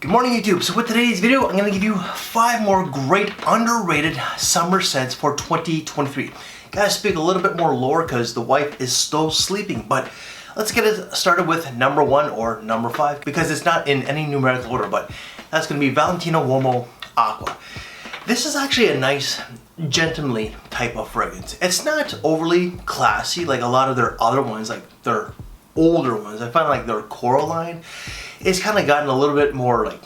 Good morning YouTube. So with today's video, I'm gonna give you 5 more great underrated summer scents for 2023. Gotta speak a little bit more lower because the wife is still sleeping, but let's get it started with number 1 or number 5 because it's not in any numerical order, but that's gonna be Valentino UOMO Aqua. This is actually a nice, gentlemanly type of fragrance. It's not overly classy like a lot of their other ones, like their older ones. I find like their Coral line, it's kind of gotten a little bit more like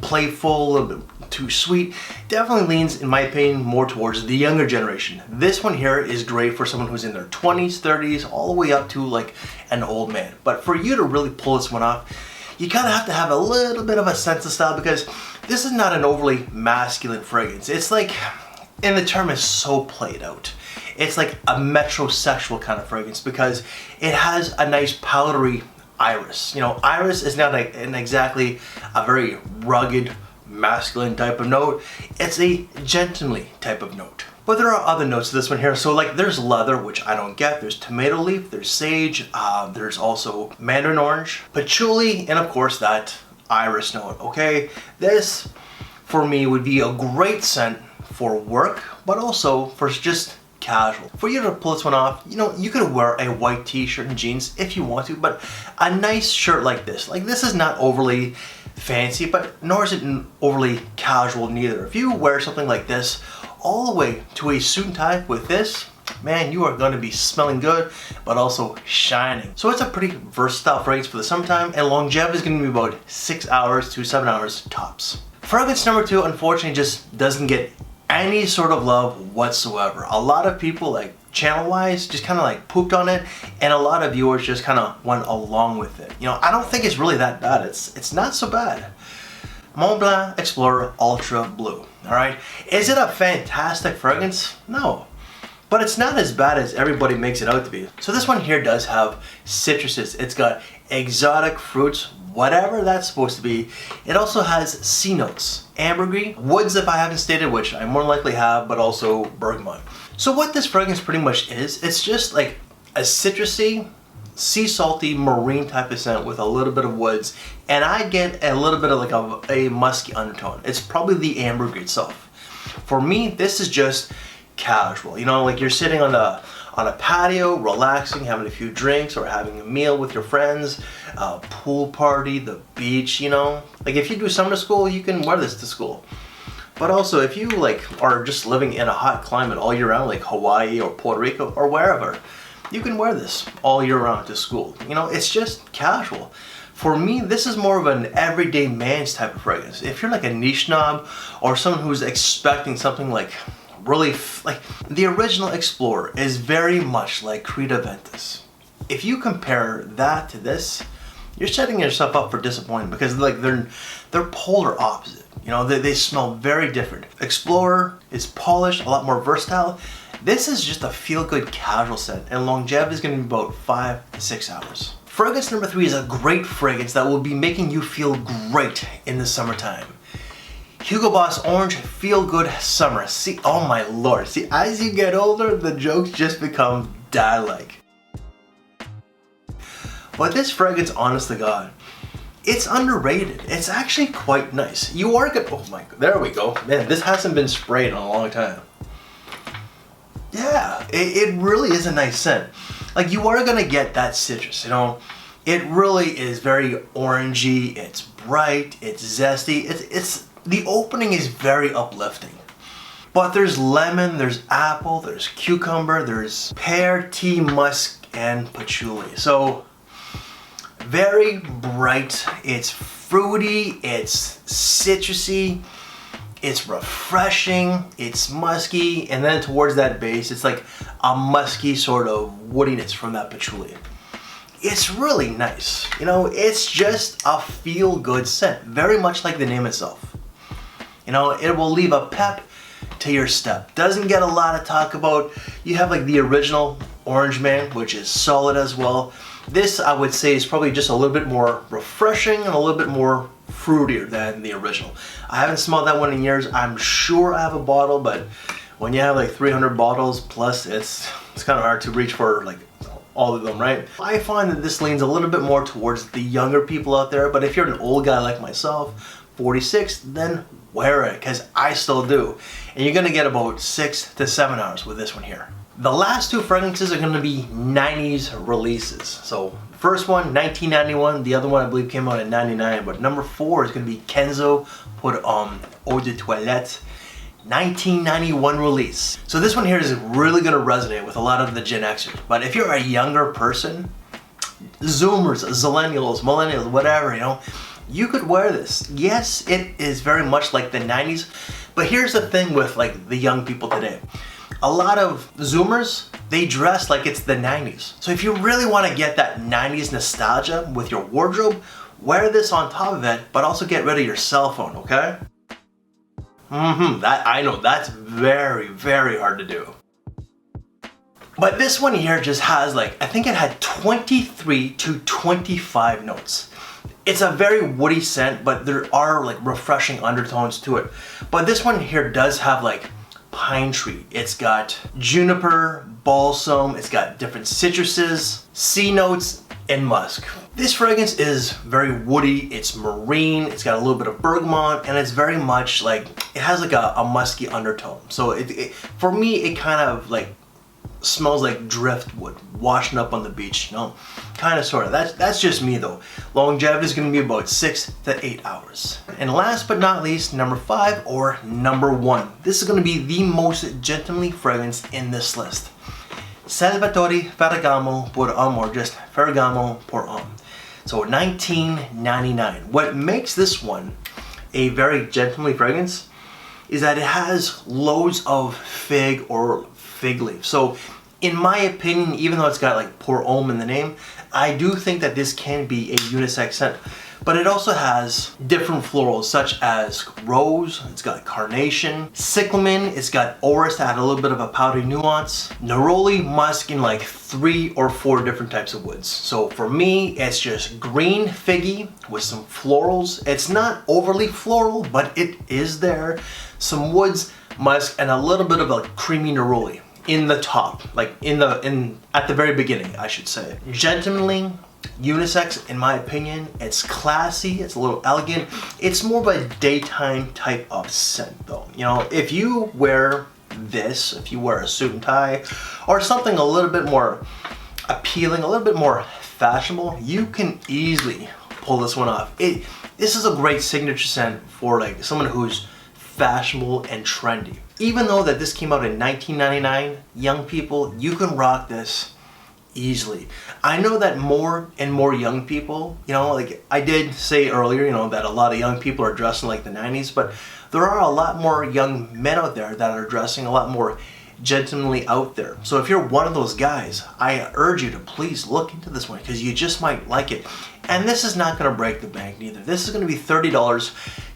playful, a little bit too sweet. Definitely leans, in my opinion, more towards the younger generation. This one here is great for someone who's in their 20s, 30s, all the way up to like an old man. But for you to really pull this one off, you kind of have to have a little bit of a sense of style because this is not an overly masculine fragrance. It's like, and the term is so played out. It's like a metrosexual kind of fragrance because it has a nice powdery iris. You know, iris is not exactly a very rugged, masculine type of note. It's a gentlemanly type of note. But there are other notes to this one here. So like there's leather, which I don't get. There's tomato leaf, there's sage, there's also mandarin orange, patchouli, and of course that iris note, okay? This, for me, would be a great scent for work, but also for just casual. For you to pull this one off, you know, you could wear a white t-shirt and jeans if you want to, but a nice shirt like this is not overly fancy, but nor is it overly casual neither. If you wear something like this all the way to a suit and tie with this, man, you are going to be smelling good, but also shining. So it's a pretty versatile fragrance for the summertime, and longevity is going to be about 6 hours to 7 hours tops. Fragrance number 2, unfortunately, just doesn't get any sort of love whatsoever. A lot of people, like channel-wise, just kind of like pooped on it, and a lot of viewers just kind of went along with it. You know, I don't think it's really that bad. It's not so bad. Montblanc Explorer Ultra Blue. All right, is it a fantastic fragrance? No. But it's not as bad as everybody makes it out to be. So this one here does have citruses. It's got exotic fruits, whatever that's supposed to be. It also has sea notes, ambergris, woods if I haven't stated, which I more likely have, but also bergamot. So what this fragrance pretty much is, it's just like a citrusy, sea salty, marine type of scent with a little bit of woods, and I get a little bit of like a musky undertone. It's probably the ambergris itself. For me, this is just casual, you know, like you're sitting on a patio, relaxing, having a few drinks, or having a meal with your friends, pool party, the beach, you know. Like if you do summer school, you can wear this to school. But also if you like are just living in a hot climate all year round, like Hawaii or Puerto Rico or wherever, you can wear this all year round to school. You know, it's just casual. For me, this is more of an everyday man's type of fragrance. If you're like a niche snob or someone who's expecting something like really, like the original Explorer is very much like Creed Aventus. If you compare that to this, you're setting yourself up for disappointment because like they're polar opposite. You know, they smell very different. Explorer is polished, a lot more versatile. This is just a feel-good casual scent, and longevity is going to be about 5 to 6 hours. Fragrance number 3 is a great fragrance that will be making you feel great in the summertime. Hugo Boss Orange Feel Good Summer. See, oh my lord. See, as you get older, the jokes just become dad-like. But this fragrance, honest to God, it's underrated. It's actually quite nice. You are gonna, oh my, there we go. Man, this hasn't been sprayed in a long time. Yeah, it really is a nice scent. Like you are gonna get that citrus, you know. It really is very orangey, it's bright, it's zesty, it's the opening is very uplifting. But there's lemon, there's apple, there's cucumber, there's pear, tea, musk, and patchouli. So very bright, it's fruity, it's citrusy, it's refreshing, it's musky, and then towards that base, it's like a musky sort of woodiness from that patchouli. It's really nice. You know, it's just a feel-good scent, very much like the name itself. You know, it will leave a pep to your step. Doesn't get a lot of talk about. You have like the original Orange Man, which is solid as well. This, I would say, is probably just a little bit more refreshing and a little bit more fruitier than the original. I haven't smelled that one in years. I'm sure I have a bottle, but when you have like 300 bottles plus, it's kind of hard to reach for like all of them, right? I find that this leans a little bit more towards the younger people out there, but if you're an old guy like myself, 46, then wear it, because I still do. And you're gonna get about 6 to 7 hours with this one here. The last two fragrances are gonna be 90s releases. So first one, 1991, the other one I believe came out in 99, but number 4 is gonna be KENZO Pour Homme Eau de Toilette, 1991 release. So this one here is really gonna resonate with a lot of the Gen Xers, but if you're a younger person, Zoomers, Zillennials, Millennials, whatever, you know, you could wear this. Yes, it is very much like the 90s, but here's the thing with like the young people today. A lot of Zoomers, they dress like it's the 90s. So if you really want to get that 90s nostalgia with your wardrobe, wear this on top of it, but also get rid of your cell phone, okay? I know, that's very, very hard to do. But this one here just has like, I think it had 23 to 25 notes. It's a very woody scent, but there are like refreshing undertones to it. But this one here does have like pine tree. It's got juniper, balsam, it's got different citruses, sea notes, and musk. This fragrance is very woody, it's marine, it's got a little bit of bergamot, and it's very much like, it has like a musky undertone. So for me, it kind of like smells like driftwood washing up on the beach, you know, kind of sort of. That's just me though. Longevity is going to be about 6 to 8 hours. And last but not least, number 5 or number 1. This is going to be the most gentlemanly fragrance in this list. Salvatore Ferragamo Pour Homme, or just Ferragamo Pour Homme. So 1999. What makes this one a very gentlemanly fragrance is that it has loads of fig or fig leaf. So in my opinion, even though it's got like Pour Homme in the name, I do think that this can be a unisex scent. But it also has different florals such as rose, it's got carnation, cyclamen, it's got orris to add a little bit of a powdery nuance, neroli, musk, and like 3 or 4 different types of woods. So for me, it's just green figgy with some florals. It's not overly floral, but it is there. Some woods, musk, and a little bit of a creamy neroli in the top, like at the very beginning, I should say. Gentlemanly, unisex in my opinion. It's classy, it's a little elegant. It's more of a daytime type of scent though. You know, if you wear this, if you wear a suit and tie or something a little bit more appealing, a little bit more fashionable, you can easily pull this one off. This is a great signature scent for like someone who's fashionable and trendy. Even though that this came out in 1999, young people, you can rock this easily. I know that more and more young people, you know, like I did say earlier, you know, that a lot of young people are dressing like the 90s, but there are a lot more young men out there that are dressing a lot more gentlemanly out there. So if you're one of those guys, I urge you to please look into this one because you just might like it. And this is not going to break the bank neither. This is going to be $30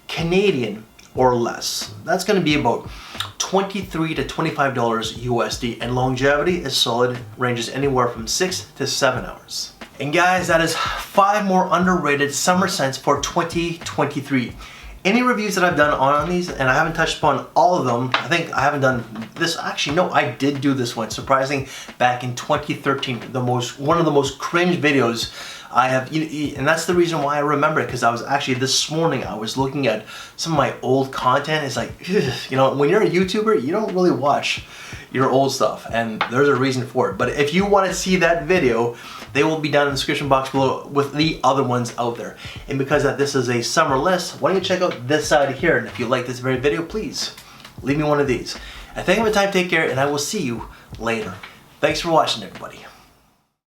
Canadian or less. That's going to be about $23 to $25 USD, and longevity is solid, ranges anywhere from 6 to 7 hours. And guys, that is 5 more underrated summer scents for 2023. Any reviews that I've done on these, and I haven't touched upon all of them. I think I haven't done this. Actually, no, I did do this one, surprising, back in 2013. One of the most cringe videos I have, and that's the reason why I remember it, because I was actually this morning I was looking at some of my old content. It's like, you know, when you're a YouTuber, you don't really watch your old stuff, and there's a reason for it. But if you want to see that video, they will be down in the description box below with the other ones out there. And because that this is a summer list, why don't you check out this side here? And if you like this very video, please leave me one of these. And thank you for the time. Take care, and I will see you later. Thanks for watching, everybody.